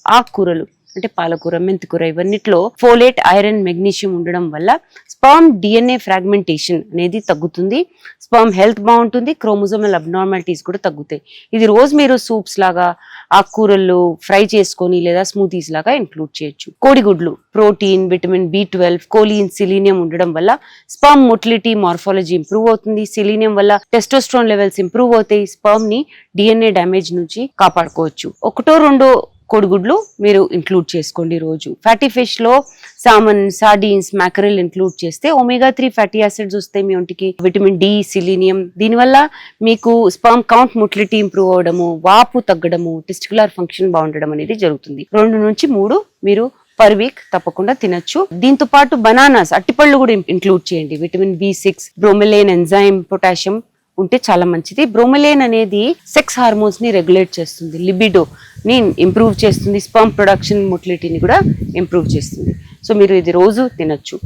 ఆకుకూరలు అంటే పాలకూర, మెంతికూర ఇవన్నిట్లో ఫోలేట్, ఐరన్, మెగ్నీషియం ఉండడం వల్ల స్పర్మ్ డిఎన్ఏ ఫ్రాగ్మెంటేషన్ అనేది తగ్గుతుంది. స్పర్మ్ హెల్త్ బాగుంటుంది. క్రోమోజోమల్ అబ్నార్మాలిటీస్ కూడా తగ్గుతాయి. ఇది రోజు మీరు సూప్స్ లాగా, ఆకుకూరల్లో ఫ్రై చేసుకొని లేదా స్మూతీస్ లాగా ఇంక్లూడ్ చేయొచ్చు. కోడిగుడ్లు protein, vitamin B12, choline, selenium ఉండడం వల్ల స్పర్మ్ మొటిలిటీ, మార్ఫాలజీ ఇంప్రూవ్ అవుతుంది. సెలీనియం వల్ల టెస్టోస్టెరాన్ లెవెల్స్ ఇంప్రూవ్ అవుతాయి. స్పర్మ్ ని డిఎన్ఏ డ్యామేజ్ నుంచి కాపాడుకోవచ్చు. ఒకటో రెండో కోడిగుడ్లు మీరు ఇంక్లూడ్ చేసుకోండి రోజు. ఫ్యాటీ ఫిష్ లో సామన్, సార్డీన్స్, మ్యాకరెల్ ఇంక్లూడ్ చేస్తే omega-3 ఫ్యాటీ యాసిడ్స్ వస్తాయి మీ ఒంటికి. విటమిన్ D, సెలీనియం, దీనివల్ల మీకు స్పర్మ్ కౌంట్, మొటిలిటీ ఇంప్రూవ్ అవడము, వాపు తగ్గడము, టెస్టికులర్ ఫంక్షన్ బాగుండడం అనేది జరుగుతుంది. 2 నుంచి 3 మీరు పర్ వీక్ తప్పకుండా తినొచ్చు. దీంతో పాటు బనానాస్, అట్టిపళ్ళు కూడా ఇంక్లూడ్ చేయండి. Vitamin B6, bromelain enzyme, potassium ఉంటే చాలా మంచిది. బ్రోమెలైన్ అనేది సెక్స్ హార్మోన్స్ ని రెగ్యులేట్ చేస్తుంది, లిబిడో ని ఇంప్రూవ్ చేస్తుంది, స్పర్మ్ ప్రొడక్షన్, మొటిలిటీని కూడా ఇంప్రూవ్ చేస్తుంది. సో మీరు ఇది రోజు తినొచ్చు.